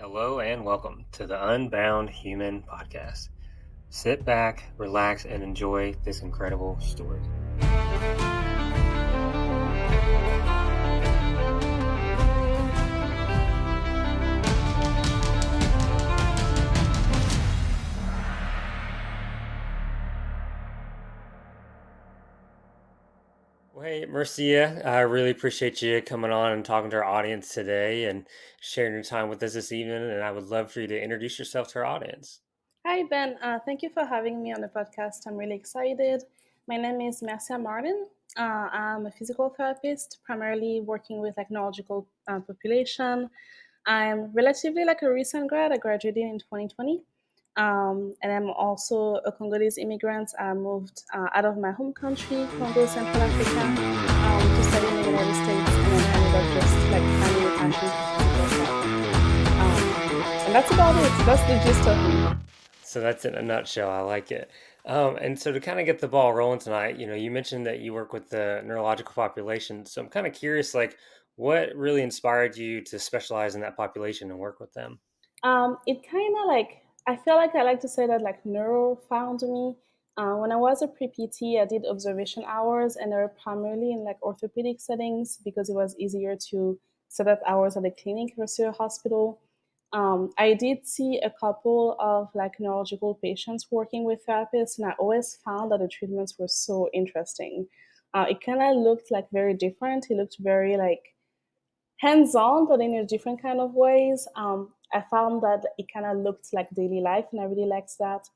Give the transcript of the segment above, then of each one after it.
Hello and welcome to the Unbound Human Podcast. Sit back, relax, and enjoy this incredible story. Well, hey, Mercia, I really appreciate you coming on and talking to our audience today and sharing your time with us this evening. And I would love for you to introduce yourself to our audience. Hi, Ben. Thank you for having me on the podcast. I'm really excited. My name is Mercia Martin. I'm a physical therapist, primarily working with neurological population. I'm relatively like a recent grad. I graduated in 2020. And I'm also a Congolese immigrant. I moved out of my home country, Congo, Central Africa, to study in the United States, and then ended up just like finding a passion for physical therapy. And that's about it. That's the gist of me. So that's in a nutshell. I like it. And so to kind of get the ball rolling tonight, you mentioned that you work with the neurological population. So I'm kind of curious, like, what really inspired you to specialize in that population and work with them? It kind of like I feel like I like to say that like neuro found me. When I was a pre-PT, I did observation hours, and they were primarily in like orthopedic settings because it was easier to set up hours at the clinic versus a hospital. I did see a couple of like neurological patients working with therapists, and I always found that the treatments were so interesting. It kind of looked like very different. It looked very like hands-on, but in a different kind of ways. I found that it kind of looked like daily life, and I really liked that.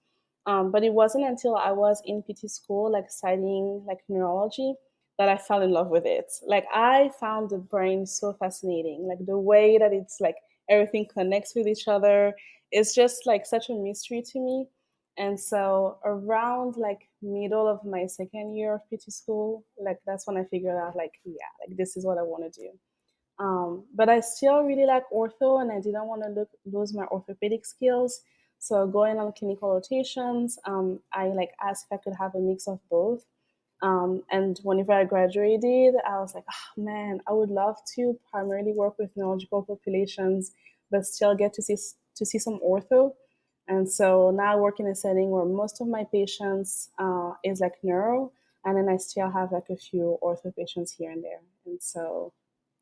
But it wasn't until I was in PT school, like studying like neurology, that I fell in love with it. Like I found the brain so fascinating, like the way that it's like everything connects with each other. It's just like such a mystery to me. And so around like middle of my second year of PT school, like that's when I figured out like, yeah, like this is what I want to do. But I still really like ortho, and I didn't want to lose my orthopedic skills. So going on clinical rotations, I like asked if I could have a mix of both. And whenever I graduated, I was like, oh, man, I would love to primarily work with neurological populations, but still get to see some ortho. And so now I work in a setting where most of my patients is like neuro, and then I still have like a few ortho patients here and there. And so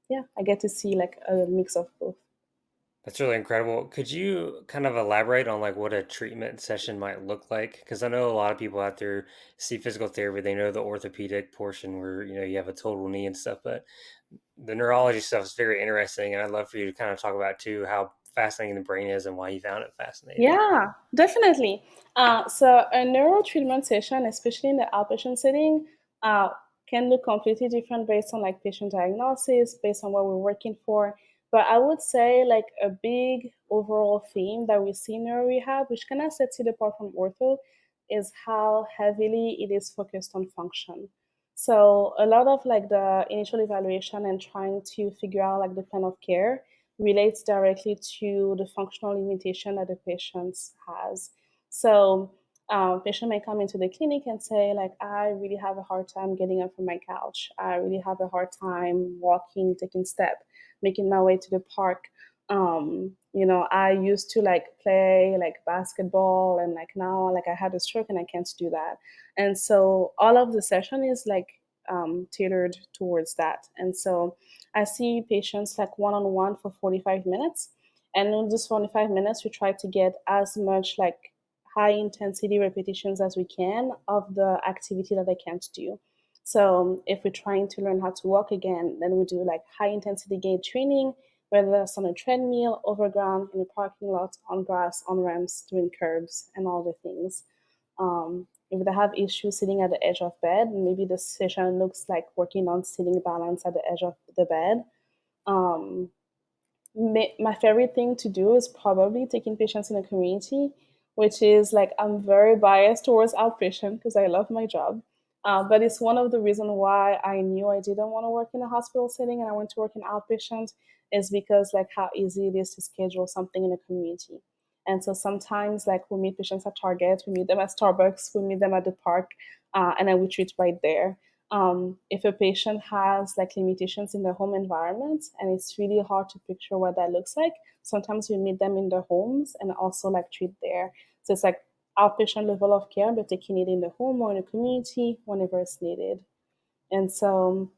yeah, I get to see like a mix of both. That's really incredible. Could you kind of elaborate on like what a treatment session might look like? Because I know a lot of people out there see physical therapy, they know the orthopedic portion where you have a total knee and stuff, but the neurology stuff is very interesting, and I'd love for you to kind of talk about too how fascinating the brain is and why you found it fascinating. Yeah, definitely. So a neuro treatment session, especially in the outpatient setting, uh, can look completely different based on like patient diagnosis, based on what we're working for. But I would say like a big overall theme that we see in neuro rehab, which kind of sets it apart from ortho, is how heavily it is focused on function. So a lot of like the initial evaluation and trying to figure out like the plan of care relates directly to the functional limitation that the patient has. So, patient may come into the clinic and say, like, I really have a hard time getting up from my couch. I really have a hard time walking, taking step, making my way to the park. I used to like play like basketball, and like now, like I had a stroke and I can't do that. And so, all of the session is like tailored towards that. And so, I see patients like one on one for 45 minutes. And in those 45 minutes, we try to get as much like high intensity repetitions as we can of the activity that they can't do. So if we're trying to learn how to walk again, then we do like high intensity gait training, whether that's on a treadmill, overground, in a parking lot, on grass, on ramps, doing curbs, and all the things. If they have issues sitting at the edge of bed, maybe the session looks like working on sitting balance at the edge of the bed. Um, my favorite thing to do is probably taking patients in the community, which is like I'm very biased towards outpatient because I love my job. But it's one of the reasons why I knew I didn't want to work in a hospital setting and I went to work in outpatient is because like how easy it is to schedule something in a community. And so sometimes like we meet patients at Target, we meet them at Starbucks, we meet them at the park, and then we treat right there. If a patient has like limitations in their home environment and it's really hard to picture what that looks like, sometimes we meet them in their homes and also like treat there. So it's like outpatient level of care, but taking it in the home or in the community whenever it's needed. And so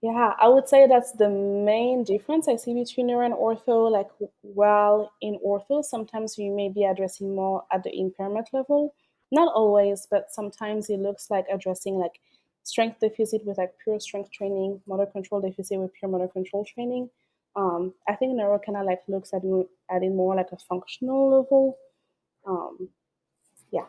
yeah, I would say that's the main difference I see between neuro and ortho. Like, while in ortho, sometimes you may be addressing more at the impairment level. Not always, but sometimes it looks like addressing like strength deficit with like pure strength training, motor control deficit with pure motor control training. I think neuro kind of like looks at it more like a functional level. Um, yeah.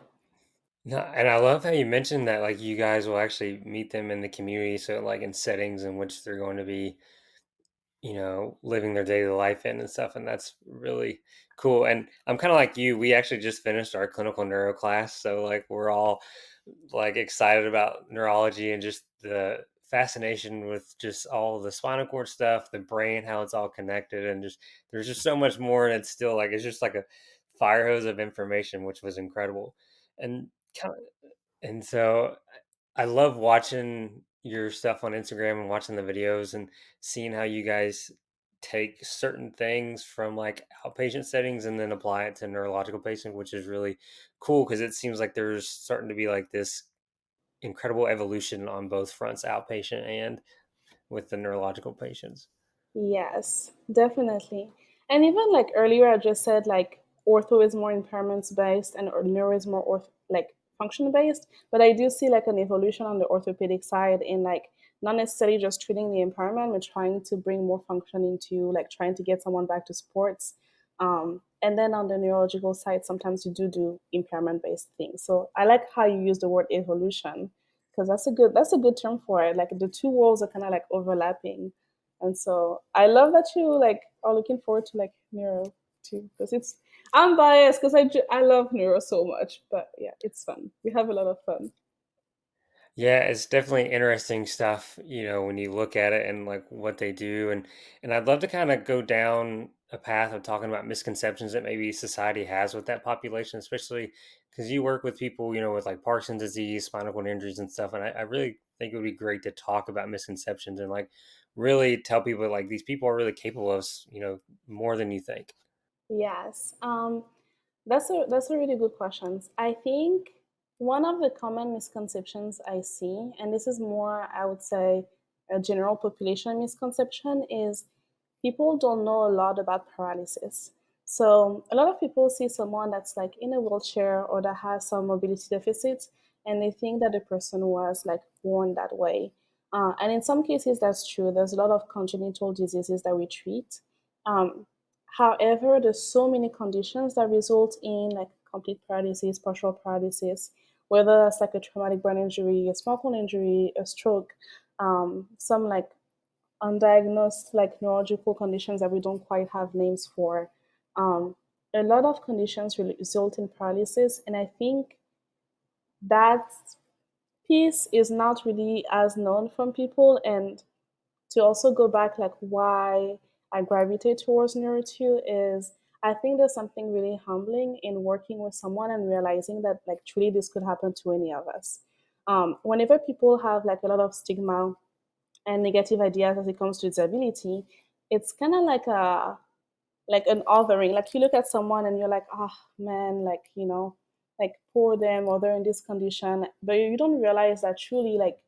No, and I love how you mentioned that like you guys will actually meet them in the community, so like in settings in which they're going to be, living their daily life in and stuff. And that's really cool. And I'm kind of like you. We actually just finished our clinical neuro class. So, like, we're all like excited about neurology and just the fascination with just all the spinal cord stuff, the brain, how it's all connected. And just there's just so much more. And it's still like, it's just like a fire hose of information, which was incredible. And, kind of, and so I love watching your stuff on Instagram and watching the videos and seeing how you guys take certain things from like outpatient settings and then apply it to neurological patients, which is really cool because it seems like there's starting to be like this incredible evolution on both fronts, outpatient and with the neurological patients. Yes, definitely. And even like earlier, I just said like ortho is more impairments based and neuro is more like function based. But I do see like an evolution on the orthopedic side in like not necessarily just treating the impairment, but trying to bring more function into like trying to get someone back to sports. And then on the neurological side, sometimes you do impairment based things. So I like how you use the word evolution because that's a good term for it. Like the two worlds are kind of like overlapping, and so I love that you like are looking forward to like neuro too, because it's I'm biased because I love neuro so much, but yeah, it's fun. We have a lot of fun. Yeah, it's definitely interesting stuff, when you look at it and like what they do and I'd love to kind of go down a path of talking about misconceptions that maybe society has with that population, especially because you work with people, with like Parkinson's disease, spinal cord injuries and stuff. And I really think it would be great to talk about misconceptions and like really tell people like these people are really capable of, more than you think. Yes, that's a really good question. I think one of the common misconceptions I see, and this is more, I would say, a general population misconception, is people don't know a lot about paralysis. So a lot of people see someone that's like in a wheelchair or that has some mobility deficits, and they think that the person was like born that way. And in some cases, that's true. There's a lot of congenital diseases that we treat. Um, However, there's so many conditions that result in like complete paralysis, partial paralysis, whether that's like a traumatic brain injury, a spinal cord injury, a stroke, some like undiagnosed like neurological conditions that we don't quite have names for. Um, a lot of conditions result in paralysis, and I think that piece is not really as known from people. And to also go back like why I gravitate towards neuro too is I think there's something really humbling in working with someone and realizing that like truly this could happen to any of us. Whenever people have like a lot of stigma and negative ideas as it comes to disability, it's kind of like an othering. Like you look at someone and you're like, oh man, like like poor them or they're in this condition, but you don't realize that truly like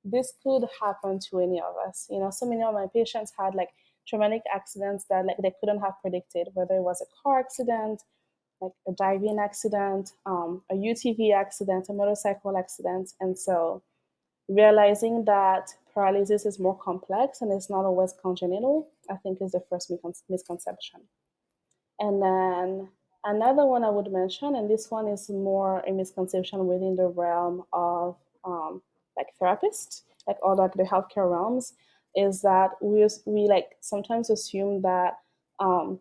this could happen to any of us. So many of my patients had like traumatic accidents that like they couldn't have predicted, whether it was a car accident, like a diving accident, a UTV accident, a motorcycle accident. And so realizing that paralysis is more complex and it's not always congenital, I think is the first misconception. And then another one I would mention, and this one is more a misconception within the realm of like therapists, like all like the healthcare realms, is that we like sometimes assume that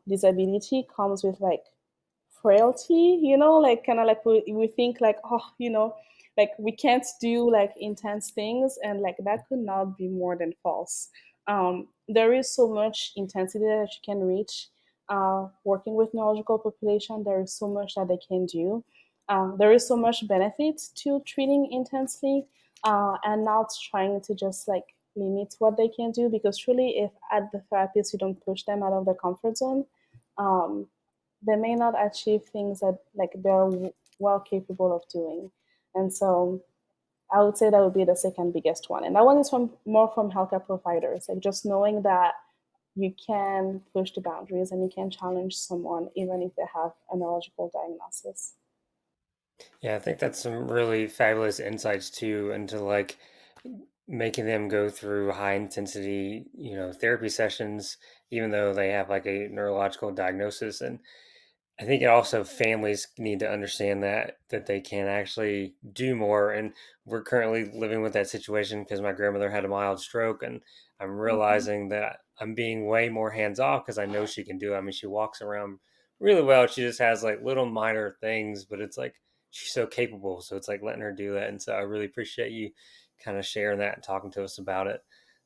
disability comes with like frailty, like kind of like we think like, oh, like we can't do like intense things, and like that could not be more than false. There is so much intensity that you can reach working with neurological population. There is so much that they can do. There is so much benefit to treating intensely. and not trying to just like limit what they can do, because truly if at the therapist you don't push them out of their comfort zone, um, they may not achieve things that like they're well capable of doing. And so I would say that would be the second biggest one, and that one is from more from healthcare providers, like just knowing that you can push the boundaries and you can challenge someone even if they have a neurological diagnosis. Yeah, I think that's some really fabulous insights too into like making them go through high intensity, therapy sessions, even though they have like a neurological diagnosis. And I think it also families need to understand that they can actually do more. And we're currently living with that situation because my grandmother had a mild stroke, and I'm Mhm. realizing that I'm being way more hands off because I know she can do it. I mean, she walks around really well. She just has like little minor things, but it's like she's so capable. So it's like letting her do that. And so I really appreciate you kind of sharing that and talking to us about it.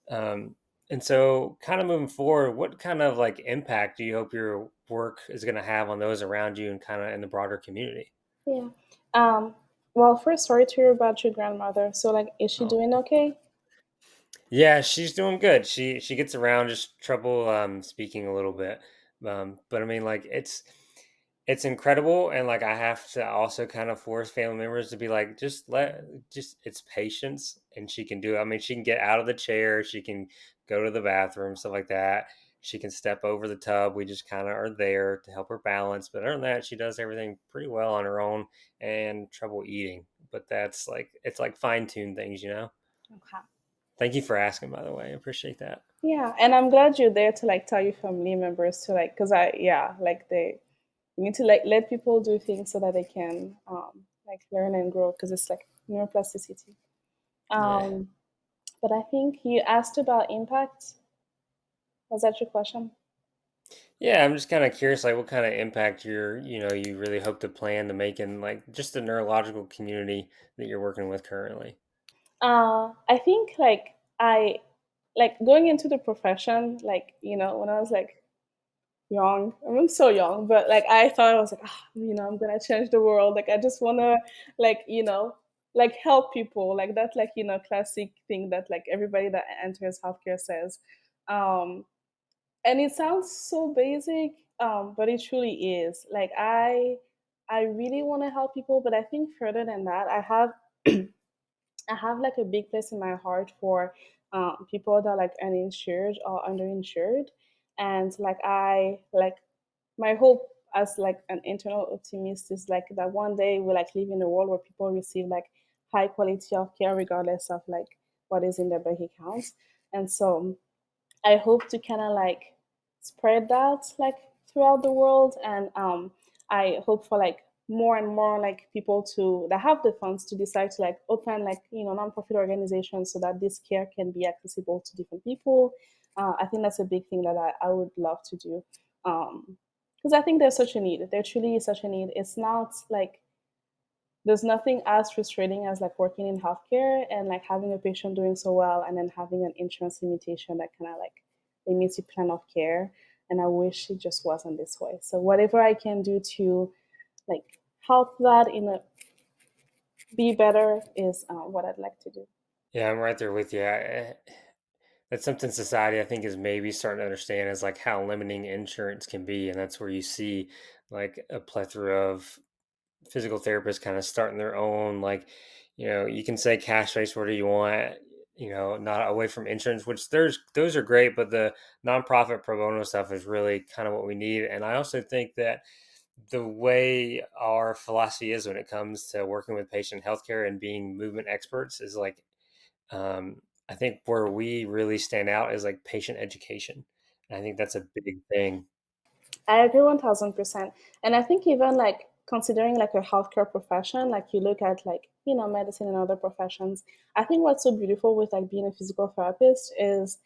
Um, and so, kind of moving forward, what kind of like impact do you hope your work is going to have on those around you and kind of in the broader community? Yeah. Um, well, first, sorry to hear about your grandmother. So, like, is she Oh, doing okay? yeah, she's doing good. She gets around, just trouble speaking a little bit. But I mean, like it's incredible, and like I have to also kind of force family members to be like, just it's patience, and she can do it. I mean, she can get out of the chair, she can go to the bathroom, stuff like that. She can step over the tub. We just kind of are there to help her balance. But other than that, she does everything pretty well on her own, and trouble eating. But that's like it's like fine tuned things. Okay. Thank you for asking, by the way. I appreciate that. Yeah, and I'm glad you're there to like tell your family members to like, cause yeah, like you need to like let people do things so that they can like learn and grow, because it's like neuroplasticity. Yeah. Um, but I think you asked about impact. Was that your question? Yeah, I'm just kind of curious, like what kind of impact you really hope to plan to make in like just the neurological community that you're working with currently. I think like I like going into the profession, like when I was like young. I'm so young, but like I thought I was like, I'm gonna change the world. Like I just wanna like like help people. Like that's like classic thing that like everybody that enters healthcare says. Um, and it sounds so basic, but it truly is. Like I really want to help people, but I think further than that, I have like a big place in my heart for people that are like uninsured or underinsured, and like I like my hope as like an internal optimist is like that one day we like live in a world where people receive like high quality of care regardless of like what is in their bank accounts. And so I hope to kind of like spread that like throughout the world, and I hope for like more and more like people to that have the funds to decide to like open like nonprofit organizations so that this care can be accessible to different people. I think that's a big thing that I would love to do, because I think there's such a need. There truly is such a need. It's not like there's nothing as frustrating as like working in healthcare and like having a patient doing so well and then having an insurance limitation that kind of like limits your plan of care. And I wish it just wasn't this way. So whatever I can do to like help that be better is what I'd like to do. Yeah, I'm right there with you. That's something society I think is maybe starting to understand is like how limiting insurance can be, and that's where you see like a plethora of physical therapists kind of starting their own like you can say cash based whatever you want, not away from insurance, which there's those are great, but the nonprofit pro bono stuff is really kind of what we need. And I also think that the way our philosophy is when it comes to working with patient healthcare and being movement experts is like I think where we really stand out is like patient education, and I think that's a big thing. I agree 1000%. And I think even like considering like a healthcare profession, like you look at like, medicine and other professions, I think what's so beautiful with like being a physical therapist is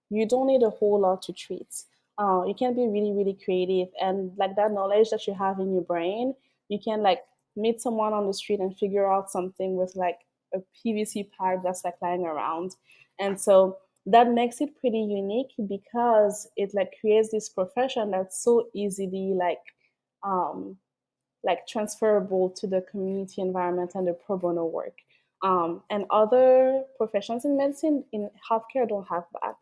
you don't need a whole lot to treat. You can be really, really creative, and like that knowledge that you have in your brain, you can like meet someone on the street and figure out something with like a PVC pipe that's like lying around. And so that makes it pretty unique because it like creates this profession that's so easily um like transferable to the community environment and the pro bono work. And other professions in medicine, in healthcare, don't have that.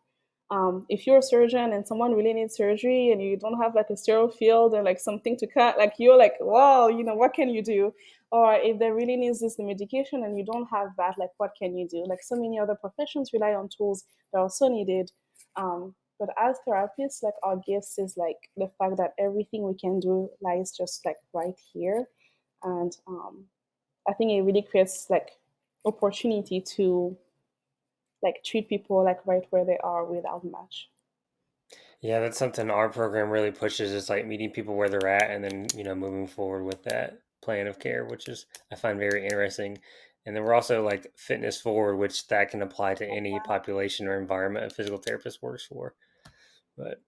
If you're a surgeon and someone really needs surgery and you don't have like a sterile field and like something to cut, like you're like, wow, what can you do? Or if there really needs this medication and you don't have that, like what can you do? Like so many other professions rely on tools that are also needed. But as therapists, like our gifts is like the fact that everything we can do lies just like right here. And I think it really creates like opportunity to like treat people like right where they are without much. Yeah, that's something our program really pushes is like meeting people where they're at and then, moving forward with that plan of care, which is I find very interesting. And then we're also like fitness forward, which that can apply to any population or environment a physical therapist works for. But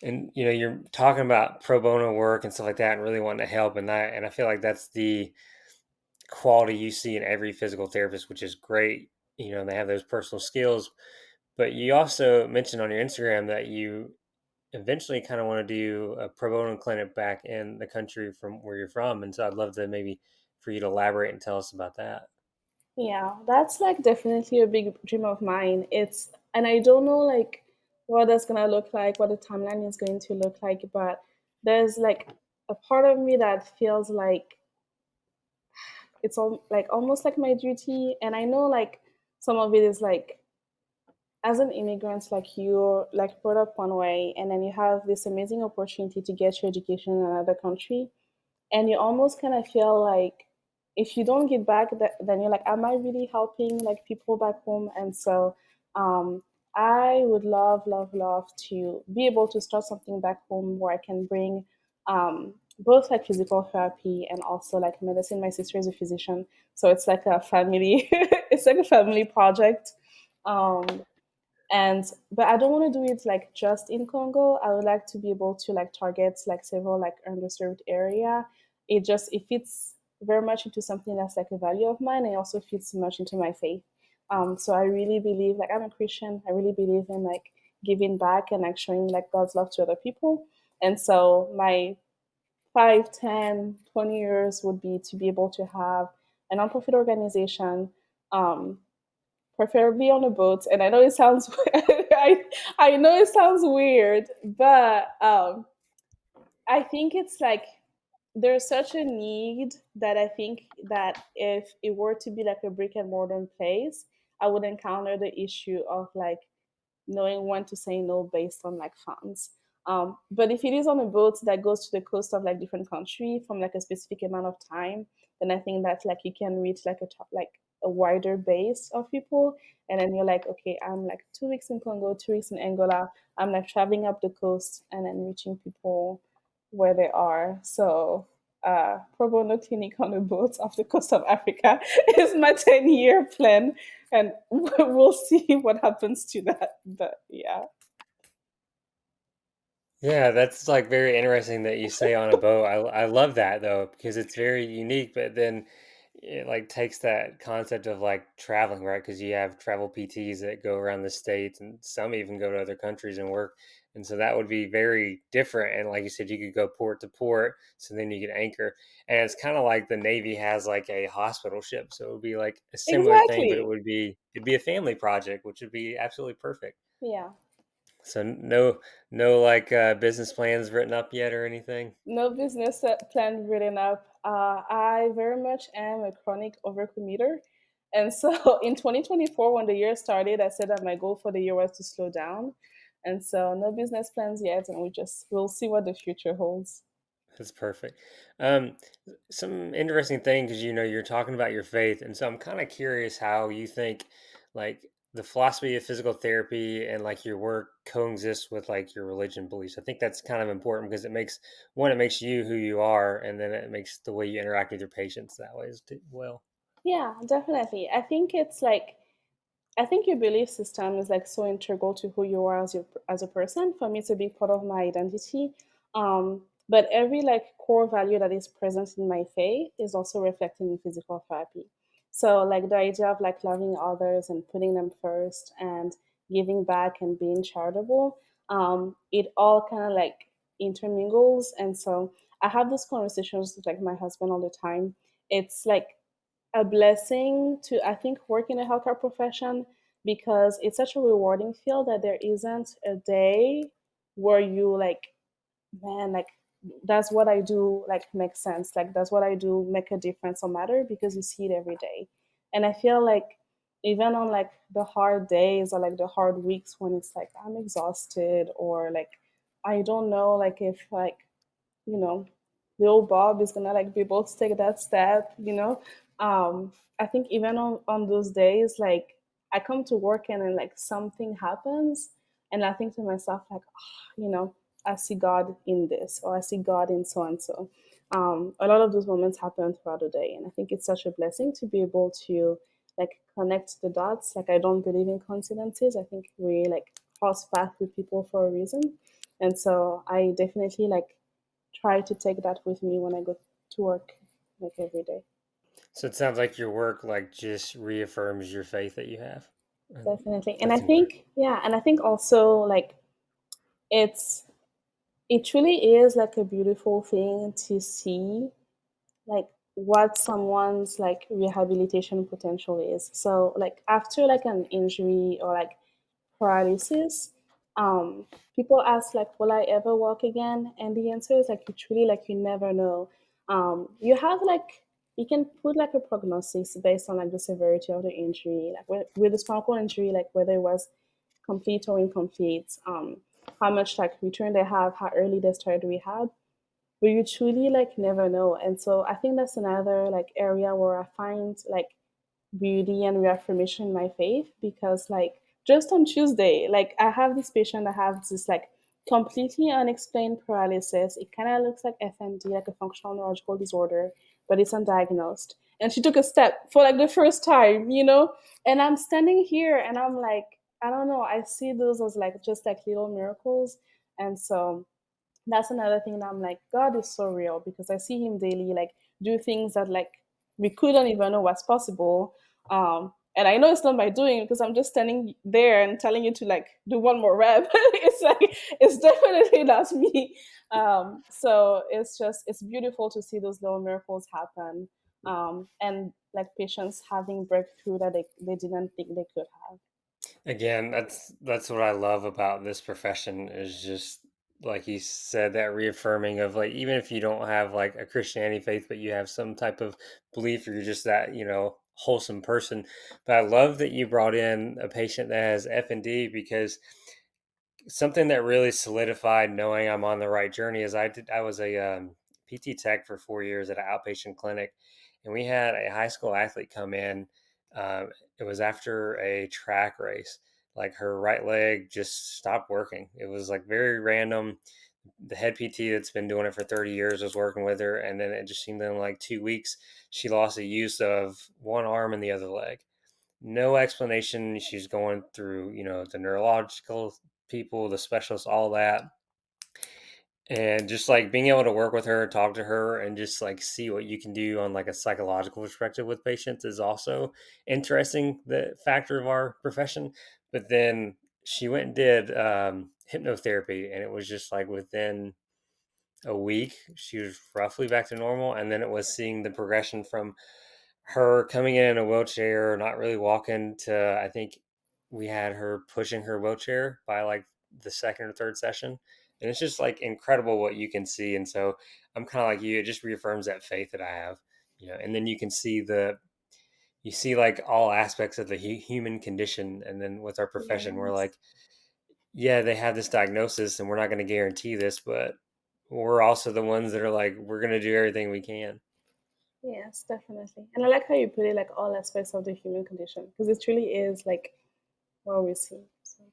and you're talking about pro bono work and stuff like that and really wanting to help and I feel like that's the quality you see in every physical therapist, which is great. They have those personal skills, but you also mentioned on your Instagram that you eventually kind of want to do a pro bono clinic back in the country from where you're from. And so I'd love to maybe for you to elaborate and tell us about that. Yeah, that's like definitely a big dream of mine. And I don't know like what that's gonna look like, what the timeline is going to look like, but there's like a part of me that feels like it's all like almost like my duty. And I know like some of it is like as an immigrant, like you're like brought up one way and then you have this amazing opportunity to get your education in another country and you almost kind of feel like if you don't give back then you're like, am I really helping like people back home? And so um, I would love to be able to start something back home where I can bring both like physical therapy and also like medicine. My sister is a physician, so it's like a family it's like a family project. um, and but I don't want to do it like just in Congo. I would like to be able to like target like several like underserved area. It fits very much into something that's like a value of mine and it also fits much into my faith. So I really believe, like, I'm a Christian, I really believe in like giving back and like showing like God's love to other people. And so my 5, 10, 20 years would be to be able to have a nonprofit organization, um, preferably on a boat. And I know it sounds I know it sounds weird, but I think it's like there's such a need that I think that if it were to be like a brick and mortar place, I would encounter the issue of like knowing when to say no based on like funds. But if it is on a boat that goes to the coast of like different country from like a specific amount of time, then I think that like you can reach like like a wider base of people. And then you're like, okay, I'm like 2 weeks in Congo, 2 weeks in Angola. I'm like traveling up the coast and then reaching people where they are. So pro bono clinic on a boat off the coast of Africa is my 10-year plan, and we'll see what happens to that. But yeah, Yeah, that's like very interesting that you say on a boat. I love that though because it's very unique. But then it like takes that concept of like traveling, right? Because you have travel PTs that go around the states, and some even go to other countries and work. And so that would be very different. And like you said, you could go port to port, so then you could anchor. And it's kind of like the Navy has like a hospital ship, so it would be like a similar thing, but exactly. it'd be a family project, which would be absolutely perfect. Yeah, So no like business plans written up yet or anything. no business plan written up. I very much am a chronic overcommuter. And so in 2024, when the year started, I said that my goal for the year was to slow down. And so no business plans yet, and we'll see what the future holds. That's perfect. Um, some interesting thing because you're talking about your faith, and so I'm kind of curious how you think like the philosophy of physical therapy and like your work coexists with like your religion beliefs. I think that's kind of important because it makes you who you are, and then it makes the way you interact with your patients that way as well. Yeah, definitely. I think your belief system is like so integral to who you are as a person. For me, it's a big part of my identity. But every like core value that is present in my faith is also reflected in physical therapy. So like the idea of like loving others and putting them first and giving back and being charitable, it all kind of like intermingles. And so I have these conversations with like my husband all the time. It's like a blessing to, I think, work in the healthcare profession, because it's such a rewarding field that there isn't a day where you like, man, like that's what I do like makes sense. Like that's what I do make a difference or matter, because you see it every day. And I feel like even on like the hard days or like the hard weeks when it's like I'm exhausted, or like I don't know like if like, you know, little Bob is gonna like be able to take that step, you know. I think even on those days, like I come to work and then like something happens, and I think to myself like, "Ah, you know, I see God in this, or I see God in so and so." A lot of those moments happen throughout the day, and I think it's such a blessing to be able to like connect the dots. Like I don't believe in coincidences. I think we like cross paths with people for a reason, and so I definitely like try to take that with me when I go to work like every day. So it sounds like your work like just reaffirms your faith that you have. And Definitely. And I that's incredible. think, yeah, and I think also like it's it truly is like a beautiful thing to see like what someone's like rehabilitation potential is. So like after like an injury or like paralysis, um, people ask like, "Will I ever walk again?" And the answer is like, it's really like you never know. You have like you can put like a prognosis based on like the severity of the injury, like with the spinal cord injury, like whether it was complete or incomplete, how much like return they have, how early they started rehab, but you truly like never know. And so I think that's another like area where I find like beauty and reaffirmation in my faith, because like just on Tuesday, like I have this patient that has this like completely unexplained paralysis. It kind of looks like FND, like a functional neurological disorder, but it's undiagnosed. And she took a step for like the first time, you know? And I'm standing here and I'm like, I don't know, I see those as like just like little miracles. And so that's another thing that I'm like, God is so real, because I see him daily, like do things that like we couldn't even know was possible. And I know it's not by doing, because I'm just standing there and telling you to like do one more rep. It's like it's definitely not me. So it's just it's beautiful to see those little miracles happen. And like patients having breakthrough that they didn't think they could have. Again, that's what I love about this profession is just like you said, that reaffirming of like even if you don't have like a Christianity faith, but you have some type of belief, or you're just that, wholesome person. But I love that you brought in a patient that has FND, because something that really solidified knowing I'm on the right journey is I was a PT tech for 4 years at an outpatient clinic, and we had a high school athlete come in. It was after a track race. Like her right leg just stopped working. It was like very random. The head PT that's been doing it for 30 years was working with her, and then it just seemed in like 2 weeks she lost the use of one arm and the other leg. No explanation. She's going through, the neurological people, the specialists, all that. And just like being able to work with her, talk to her, and just like see what you can do on like a psychological perspective with patients is also interesting, the factor of our profession. But then she went and did hypnotherapy, and it was just like within a week she was roughly back to normal. And then it was seeing the progression from her coming in a wheelchair, not really walking, to I think we had her pushing her wheelchair by like the second or third session. And it's just like incredible what you can see. And so I'm kind of like you, it just reaffirms that faith that I have, and then you can see you see like all aspects of the human condition. And then with our profession, we're Yes. like, yeah, they have this diagnosis and we're not going to guarantee this, but we're also the ones that are like, we're going to do everything we can. Yes, definitely. And I like how you put it like all aspects of the human condition, because it truly is like what we see. So.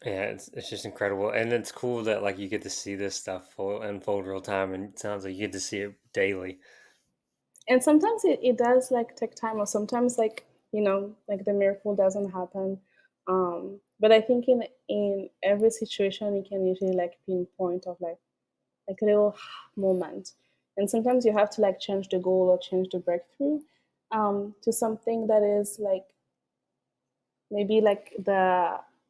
Yeah, it's just incredible, and it's cool that like you get to see this stuff unfold real time, and it sounds like you get to see it daily. And sometimes it does like take time, or sometimes like, like the miracle doesn't happen. But I think in every situation you can usually like pinpoint of like a little moment. And sometimes you have to like change the goal or change the breakthrough to something that is like maybe like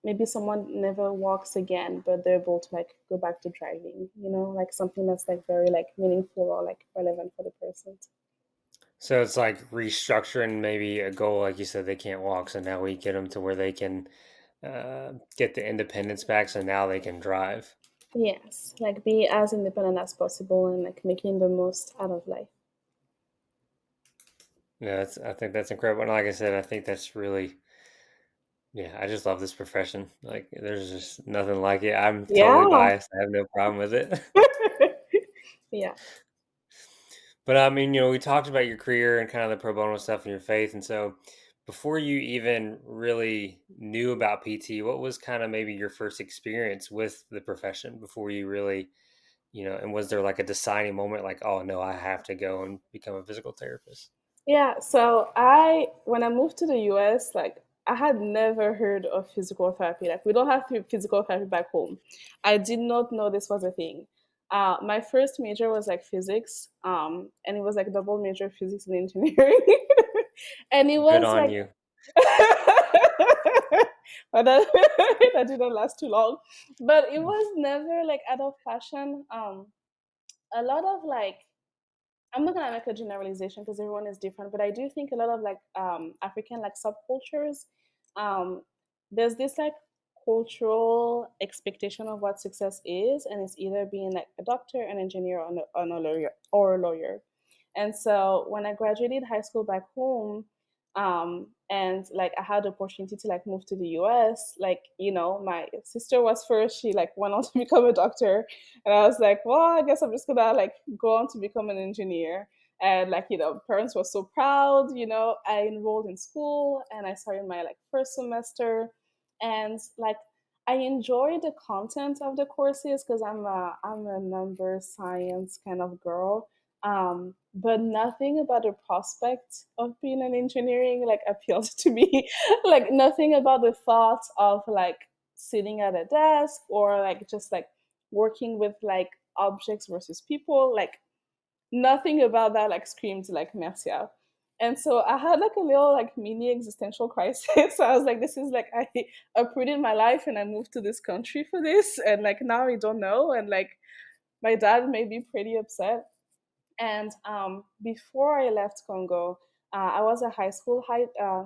maybe someone never walks again, but they're able to like go back to driving, like something that's like very like meaningful or like relevant for the person. So it's like restructuring maybe a goal, like you said, they can't walk, so now we get them to where they can get the independence back, so now they can drive. Yes, like be as independent as possible and like making the most out of life. Yeah, I think that's incredible. And like I said, I think that's really, yeah, I just love this profession. Like, there's just nothing like it. I'm totally Yeah. biased. I have no problem with it. Yeah. But I mean, we talked about your career and kind of the pro bono stuff and your faith. And so, before you even really knew about PT, what was kind of maybe your first experience with the profession before you really, and was there like a deciding moment like, oh no, I have to go and become a physical therapist? Yeah, so I when I moved to the US, like I had never heard of physical therapy. Like we don't have physical therapy back home. I did not know this was a thing. My first major was like physics, and it was like double major physics and engineering, and it Good was on like, you. but that, that didn't last too long. But it was never like out of passion. A lot of like I'm not gonna make a generalization because everyone is different, but I do think a lot of like African like subcultures, um, there's this like cultural expectation of what success is, and it's either being like a doctor, an engineer, or a lawyer or a lawyer. And so when I graduated high school back home, and like I had the opportunity to like move to the US, like my sister was first. She like went on to become a doctor, and I was like, well, I guess I'm just gonna like go on to become an engineer. And like, parents were so proud. I enrolled in school and I started my like first semester. And like I enjoyed the content of the courses because I'm a number science kind of girl. But nothing about the prospect of being an engineering like appealed to me. Like nothing about the thought of like sitting at a desk or like just like working with like objects versus people, like nothing about that like screamed like Mercia. And so I had like a little like mini existential crisis. So I was like, this is like I uprooted my life and I moved to this country for this, and like now I don't know, and like my dad may be pretty upset. And before I left Congo, I was a high school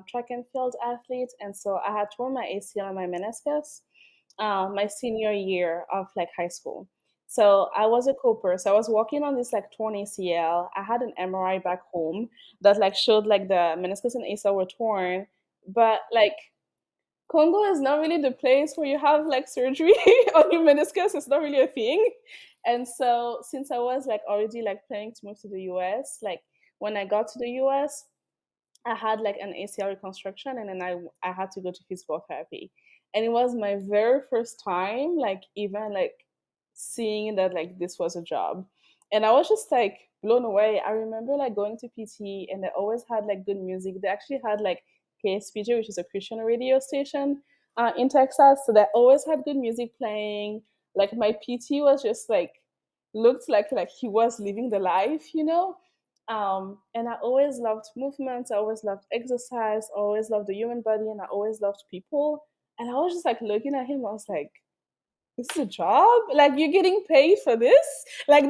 track and field athlete, and so I had torn my ACL and my meniscus my senior year of like high school. So I was a cooper. So I was walking on this like torn ACL. I had an MRI back home that like showed like the meniscus and ACL were torn, but like Congo is not really the place where you have like surgery on your meniscus. It's not really a thing. And so since I was like already like planning to move to the US, like when I got to the US, I had like an ACL reconstruction, and then I had to go to physical therapy. And it was my very first time like even like seeing that like this was a job. And I was just like blown away. I remember like going to PT and they always had like good music. They actually had like KSPJ, which is a Christian radio station in Texas. So they always had good music playing. Like my PT was just like looked like he was living the life. And I always loved movements. I always loved exercise. I always loved the human body, and I always loved people. And I was just like looking at him. I was like, "This is a job? Like you're getting paid for this?" Like,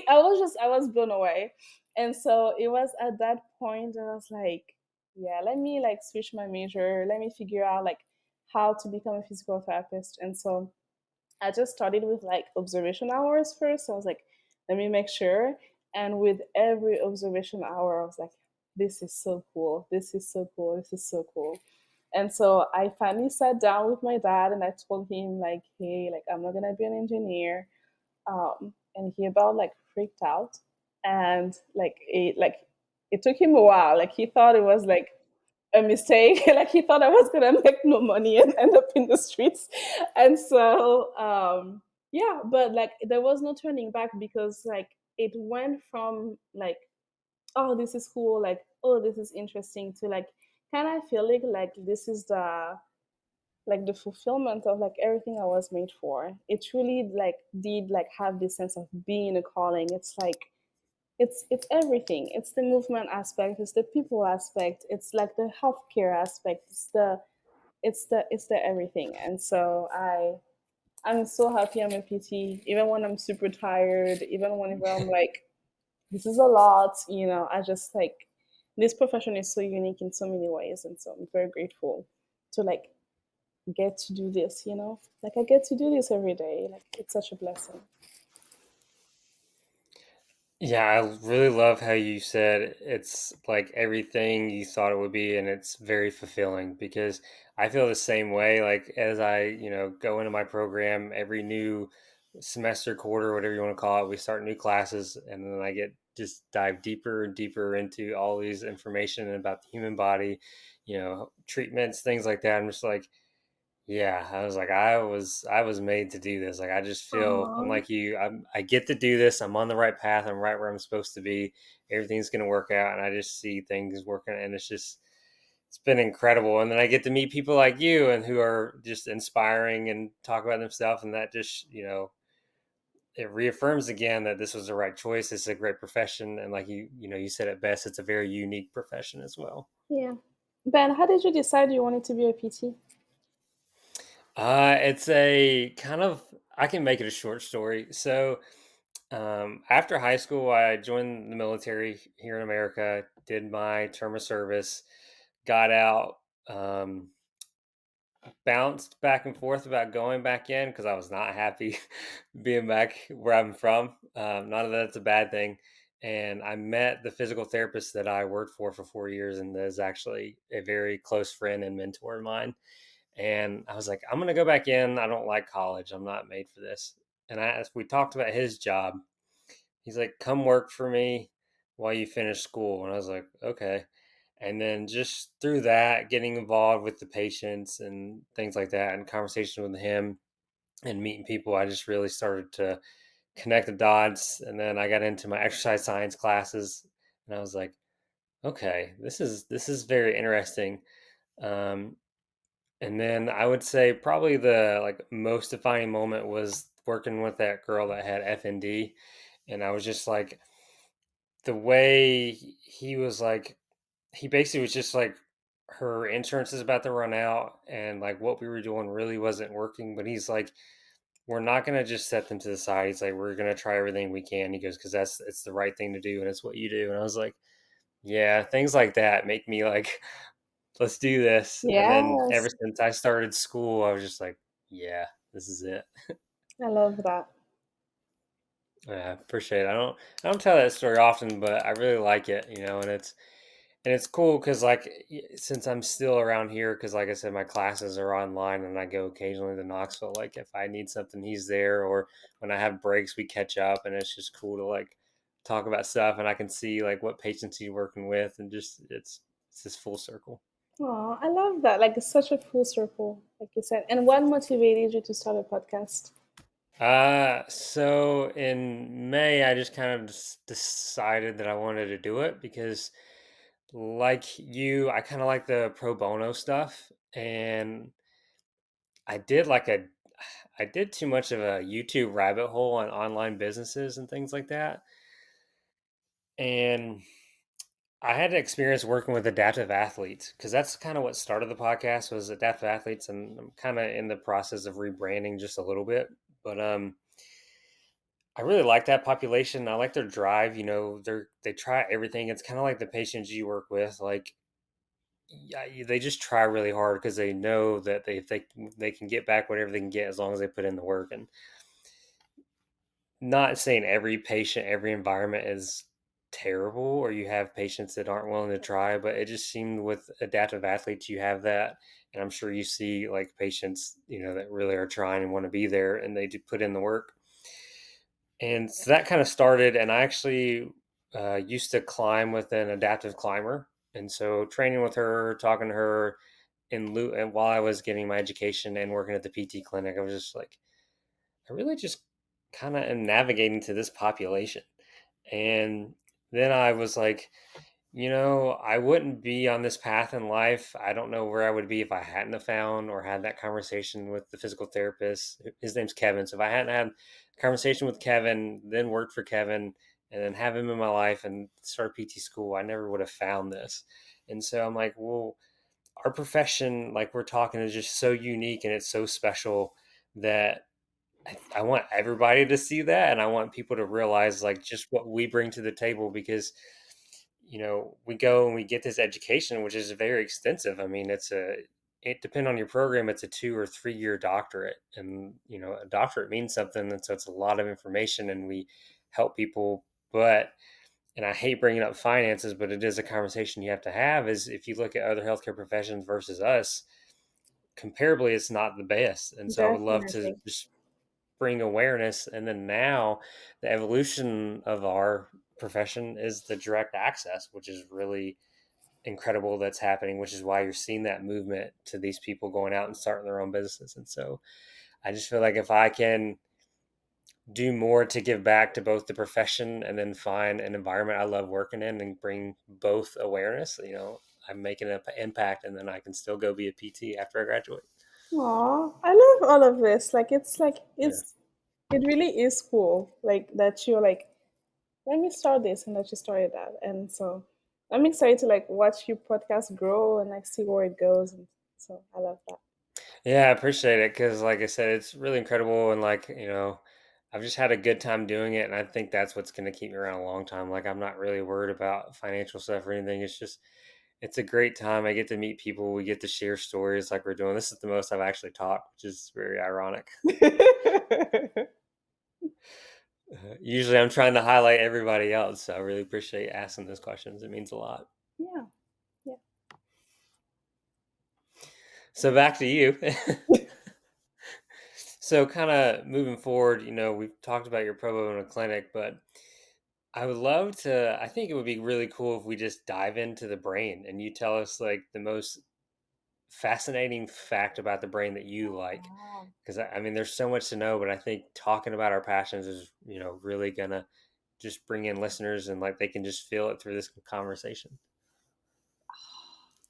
I was blown away. And so it was at that point that I was like, "Yeah, let me like switch my major. Let me figure out like how to become a physical therapist." And so I just started with like observation hours first. So I was like, let me make sure. And with every observation hour, I was like, this is so cool. This is so cool. This is so cool. And so I finally sat down with my dad and I told him like, hey, like I'm not gonna be an engineer. And he about like freaked out. And it took him a while. Like he thought it was like a mistake. Like he thought I was gonna make no money and end up in the streets. And so yeah, but like there was no turning back because like it went from like, oh, this is cool, like, oh, this is interesting, to like kind of feeling like this is the fulfillment of like everything I was made for. It truly like did like have this sense of being a calling. It's like it's everything. It's the movement aspect, it's the people aspect, it's like the healthcare aspect, it's the everything. And so I'm so happy I'm a PT, even when I'm super tired, even whenever I'm like, this is a lot, I just like this profession is so unique in so many ways, and so I'm very grateful to like get to do this. Like I get to do this every day. Like it's such a blessing. Yeah, I really love how you said it's like everything you thought it would be, and it's very fulfilling because I feel the same way. Like as I, go into my program every new semester, quarter, whatever you want to call it, we start new classes, and then I get just dive deeper and deeper into all these information about the human body, treatments, things like that. I'm just like, yeah, I was like, I was made to do this. Like, I just feel I'm Aww. like you. I get to do this. I'm on the right path. I'm right where I'm supposed to be. Everything's gonna work out, and I just see things working, and it's been incredible. And then I get to meet people like you, and who are just inspiring and talk about themselves, and that just it reaffirms again that this was the right choice. It's a great profession, and like you said it best. It's a very unique profession as well. Yeah. Ben, how did you decide you wanted to be a PT? It's a kind of I can make it a short story. So, after high school, I joined the military here in America, did my term of service, got out, um, bounced back and forth about going back in because I was not happy being back where I'm from. Not that that's a bad thing. And I met the physical therapist that I worked for 4 years, and is actually a very close friend and mentor of mine. And I was like, I'm gonna go back in. I don't like college. I'm not made for this. And as we talked about his job, he's like, come work for me while you finish school. And I was like, okay. And then just through that, getting involved with the patients and things like that, and conversation with him and meeting people, I just really started to connect the dots. And then I got into my exercise science classes, and I was like, okay, this is very interesting. Um, and then I would say probably the like most defining moment was working with that girl that had FND, and I was just like, the way he was like, he basically was just like, her insurance is about to run out, and like what we were doing really wasn't working. But he's like, we're not gonna just set them to the side. He's like, we're gonna try everything we can. He goes, because it's the right thing to do, and it's what you do. And I was like, yeah, things like that make me like, let's do this. And then ever Yes, since I started school, I was just like, yeah, this is it. I love that. Yeah, appreciate it. I don't tell that story often, but I really like it, and it's cool because like since I'm still around here, because like I said, my classes are online, and I go occasionally to Knoxville. Like if I need something, he's there, or when I have breaks, we catch up, and it's just cool to like talk about stuff, and I can see like what patients he's working with, and just it's just full circle. Oh, I love that. Like it's such a full circle, like you said. And what motivated you to start a podcast? So in May, I just kind of decided that I wanted to do it because, like you, I kind of like the pro bono stuff, and I did like a, I did too much of a YouTube rabbit hole on online businesses and things like that, and I had experience working with adaptive athletes because that's kind of what started the podcast was adaptive athletes, and I'm kind of in the process of rebranding just a little bit, but I really like that population. I like their drive. They try everything. It's kind of like the patients you work with. Like, yeah, they just try really hard because they know that if they can get back whatever they can get as long as they put in the work. And not saying every patient, every environment is terrible, or you have patients that aren't willing to try, but it just seemed with adaptive athletes you have that, and I'm sure you see like patients that really are trying and want to be there, and they do put in the work. And so that kind of started, and I actually used to climb with an adaptive climber, and so training with her, talking to her and while I was getting my education and working at the PT clinic, I was just like, I really just kind of am navigating to this population. And then I was like, I wouldn't be on this path in life. I don't know where I would be if I hadn't have found or had that conversation with the physical therapist. His name's Kevin. So if I hadn't had a conversation with Kevin, then worked for Kevin, and then have him in my life and start PT school, I never would have found this. And so I'm like, well, our profession, like we're talking, is just so unique and it's so special that I want everybody to see that, and I want people to realize like just what we bring to the table because we go and we get this education, which is very extensive. I mean, it depend on your program. It's a 2 or 3 year doctorate, and a doctorate means something, and so it's a lot of information, and we help people. But and I hate bringing up finances, but it is a conversation you have to have. Is if you look at other healthcare professions versus us, comparably, it's not the best. And so I would love to Definitely. just bring awareness. And then now the evolution of our profession is the direct access, which is really incredible that's happening, which is why you're seeing that movement to these people going out and starting their own businesses. And so I just feel like if I can do more to give back to both the profession and then find an environment I love working in and bring both awareness, I'm making an impact, and then I can still go be a PT after I graduate. Aw, I love all of this. Like Yeah. it really is cool. Like that you're like, let me start this and that you started that. And so I'm excited to like watch your podcast grow and like see where it goes. And so I love that. Yeah, I appreciate it because, like I said, it's really incredible. And, I've just had a good time doing it. And I think that's what's going to keep me around a long time. Like, I'm not really worried about financial stuff or anything. It's a great time. I get to meet people. We get to share stories like we're doing. This is the most I've actually talked, which is very ironic. Usually I'm trying to highlight everybody else. So I really appreciate asking those questions. It means a lot. Yeah, yeah. So back to you. So kind of moving forward, we've talked about your pro bono clinic, but I would love to. I think it would be really cool if we just dive into the brain and you tell us like the most fascinating fact about the brain that you like. Wow. Because I mean, there's so much to know, but I think talking about our passions is, really gonna just bring in listeners and like they can just feel it through this conversation.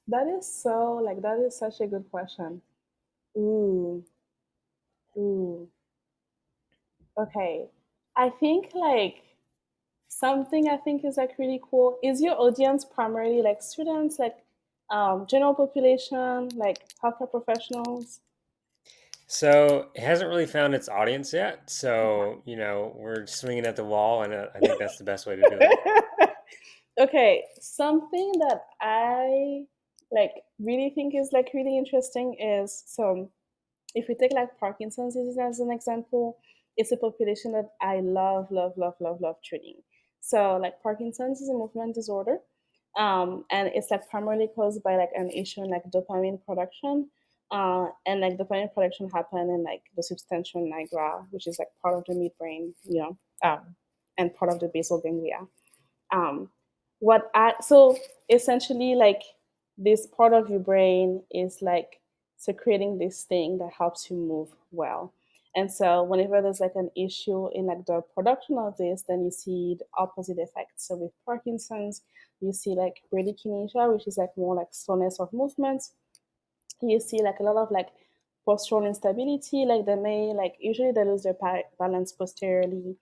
That is such a good question. Ooh, ooh. Okay. I think like something I think is like really cool. Is your audience primarily like students, like general population, like healthcare professionals? So it hasn't really found its audience yet. Okay. So, we're swinging at the wall, and I think that's the best way to do it. Okay, something that I like really think is like really interesting is so if we take like Parkinson's disease as an example, it's a population that I love, love, love, love, love treating. So like Parkinson's is a movement disorder, and it's like primarily caused by like an issue in like dopamine production, and like dopamine production happen in like the substantia nigra, which is like part of the midbrain, and part of the basal ganglia. um what I so essentially like this part of your brain is like secreting this thing that helps you move well. And so whenever there's like an issue in like the production of this, then you see the opposite effect. So with Parkinson's, you see like bradykinesia, which is like more like slowness of movement. You see like a lot of like postural instability, like they may like usually they lose their balance posteriorly,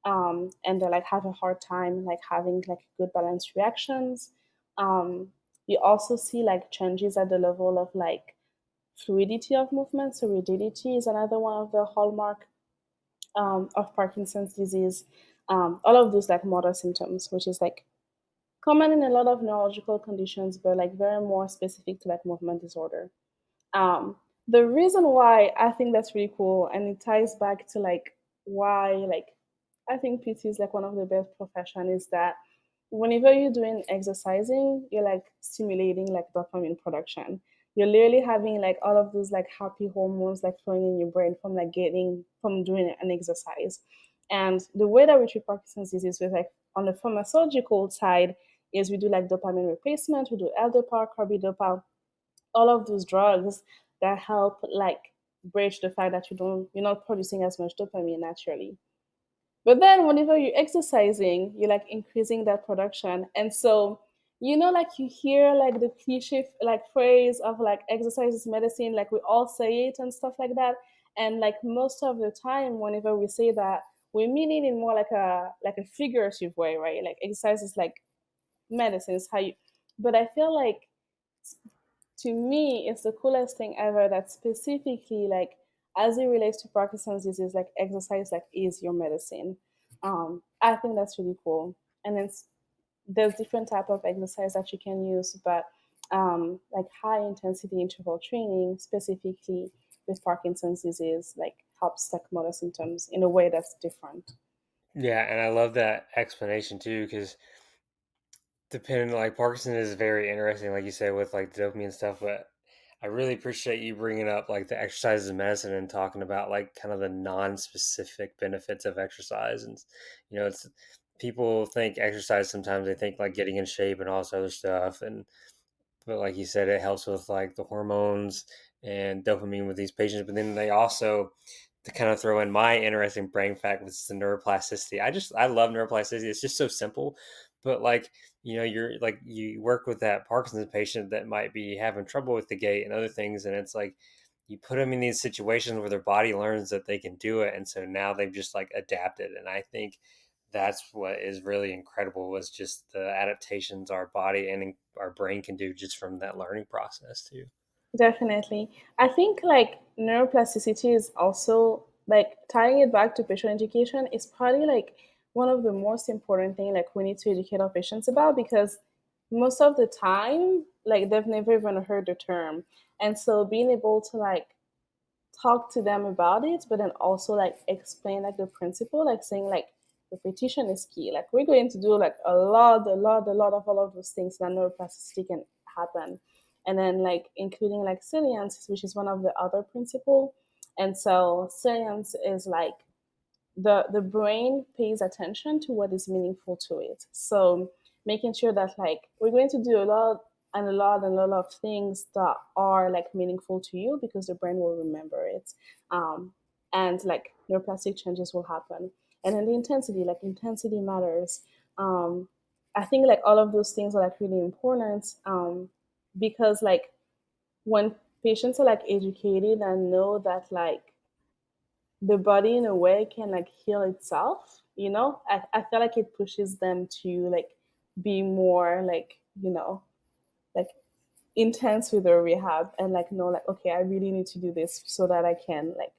and they like have a hard time like having like good balance reactions. You also see like changes at the level of like fluidity of movement. So rigidity is another one of the hallmark of Parkinson's disease. All of those like motor symptoms, which is like common in a lot of neurological conditions, but like very more specific to like movement disorder. um, the reason why I think that's really cool, and it ties back to like why like I think PT is like one of the best profession, is that whenever you're doing exercising, you're like stimulating like dopamine production. You're literally having like all of those like happy hormones like flowing in your brain from like getting from doing an exercise. And the way that we treat Parkinson's disease with like on the pharmacological side is we do like dopamine replacement, we do L-Dopa, carbidopa, all of those drugs that help like bridge the fact that you're not producing as much dopamine naturally. But then whenever you're exercising, you're like increasing that production. And so, like you hear like the cliche like phrase of like exercise is medicine, like we all say it and stuff like that. And like most of the time, whenever we say that, we mean it in more like a figurative way, right? Like exercise is like medicine, is how you. But I feel like to me, it's the coolest thing ever that specifically, like, as it relates to Parkinson's disease, like, exercise, like, is your medicine. I think that's really cool. And then there's different type of exercise that you can use, but like high intensity interval training specifically with Parkinson's disease like helps like motor symptoms in a way that's different. Yeah, and I love that explanation too, because depending, like Parkinson is very interesting, like you said, with like dopamine stuff. But I really appreciate you bringing up like the exercise in medicine and talking about like kind of the non-specific benefits of exercise. And it's people think exercise sometimes they think like getting in shape and all this other stuff, and but like you said, it helps with like the hormones and dopamine with these patients. But then they also, to kind of throw in my interesting brain fact, was the neuroplasticity. I love neuroplasticity. It's just so simple. But like, you're like you work with that Parkinson's patient that might be having trouble with the gait and other things, and it's like you put them in these situations where their body learns that they can do it, and so now they've just like adapted. And I think that's what is really incredible, was just the adaptations our body and our brain can do just from that learning process too. Definitely. I think like neuroplasticity is also like tying it back to patient education is probably like one of the most important thing like we need to educate our patients about because most of the time like they've never even heard the term. And so being able to like talk to them about it, but then also like explain like the principle, like saying like repetition is key. Like we're going to do like a lot of all of those things that neuroplasticity can happen. And then like including like salience, which is one of the other principle. And so salience is like the brain pays attention to what is meaningful to it. So making sure that like we're going to do a lot and a lot and a lot of things that are like meaningful to you because the brain will remember it, and like neuroplastic changes will happen. And then the intensity, like intensity matters. um, I think like all of those things are like really important, because like when patients are like educated and know that like the body in a way can like heal itself, I feel like it pushes them to like be more like like intense with their rehab and like know like okay, I really need to do this so that I can like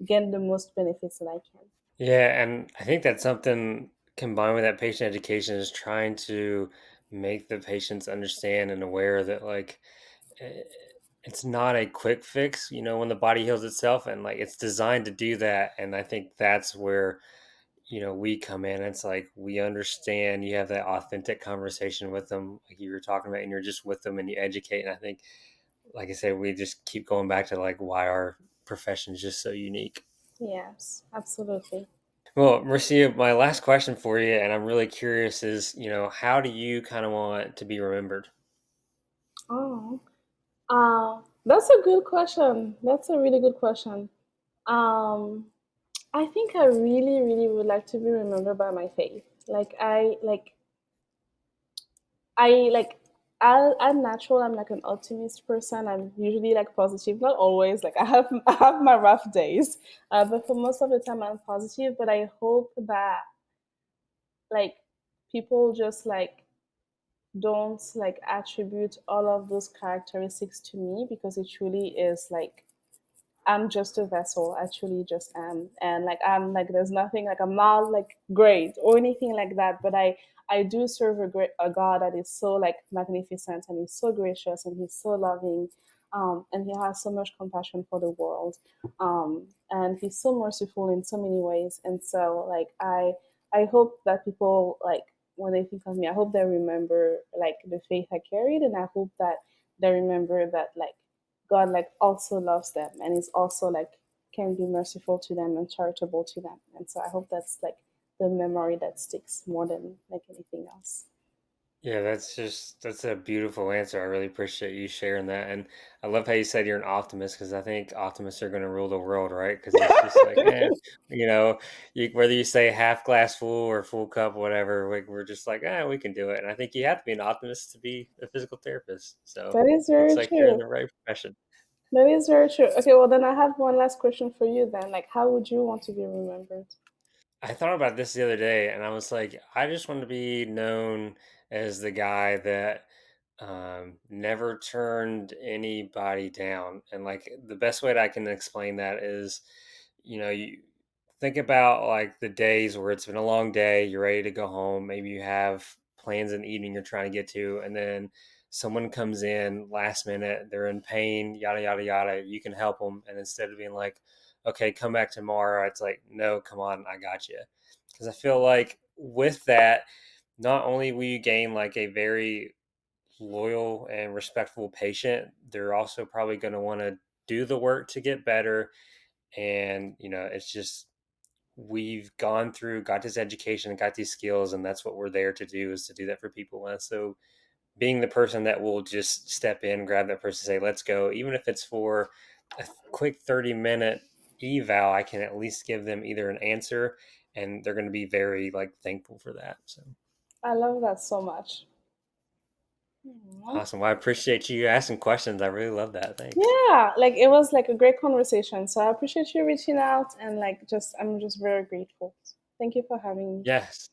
get the most benefits that I can. Yeah, and I think that's something combined with that patient education is trying to make the patients understand and aware that like eh, it's not a quick fix, when the body heals itself, and like it's designed to do that. And I think that's where we come in. It's like we understand, you have that authentic conversation with them, like you were talking about, and you're just with them and you educate. And I think, like I said, we just keep going back to like why our profession is just so unique. Yes, absolutely. Well, Marcia, my last question for you, and I'm really curious, is how do you kind of want to be remembered? Oh, that's a good question. That's a really good question. um I think I really really would like to be remembered by my faith. Like I like I'm natural. I'm like an optimist person. I'm usually like positive, not always. Like I have I have my rough days, but for most of the time I'm positive. But I hope that like people just like don't like attribute all of those characteristics to me because it truly is like I'm just a vessel. I truly just am. And like I'm like there's nothing like I'm not like great or anything like that. But I do serve a God that is so like magnificent and he's so gracious and he's so loving. And he has so much compassion for the world. And he's so merciful in so many ways. And so like I hope that people like when they think of me, I hope they remember like the faith I carried, and I hope that they remember that like God like also loves them and is also like can be merciful to them and charitable to them. And so I hope that's like the memory that sticks more than like anything else. Yeah, that's a beautiful answer. I really appreciate you sharing that, and I love how you said you're an optimist, because I think optimists are going to rule the world, right? Because it's just like, you know, whether you say half glass full or full cup, whatever, we're just like, we can do it. And I think you have to be an optimist to be a physical therapist. So That is looks very like you're in true. the right profession. That is very true. Okay, well then I have one last question for you then. Like how would you want to be remembered? I thought about this the other day, and I was like, I just want to be known as the guy that never turned anybody down. And like the best way that I can explain that is, you think about like the days where it's been a long day, you're ready to go home, maybe you have plans in the evening you're trying to get to, and then someone comes in last minute, they're in pain, yada yada yada, you can help them, and instead of being like, okay, come back tomorrow, it's like, no, come on, I got you. Because I feel like with that, not only will you gain like a very loyal and respectful patient, they're also probably going to want to do the work to get better. And it's just, we've gone through, got this education and got these skills, and that's what we're there to do, is to do that for people. And so being the person that will just step in, grab that person, say let's go, even if it's for a quick 30-minute eval, I can at least give them either an answer, and they're going to be very like thankful for that. So I love that so much. Aw. awesome. Well, I appreciate you asking questions. I really love that. Thanks. Yeah, like it was like a great conversation. So I appreciate you reaching out and like just I'm just very grateful. Thank you for having me. Yes,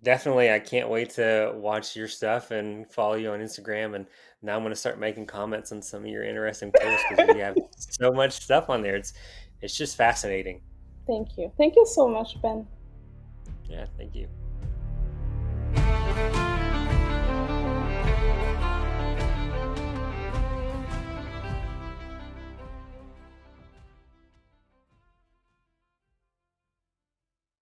definitely. I can't wait to watch your stuff and follow you on Instagram. And now I'm going to start making comments on some of your interesting posts, because you have so much stuff on there. It's just fascinating. Thank you. Thank you so much, Ben. Yeah, thank you.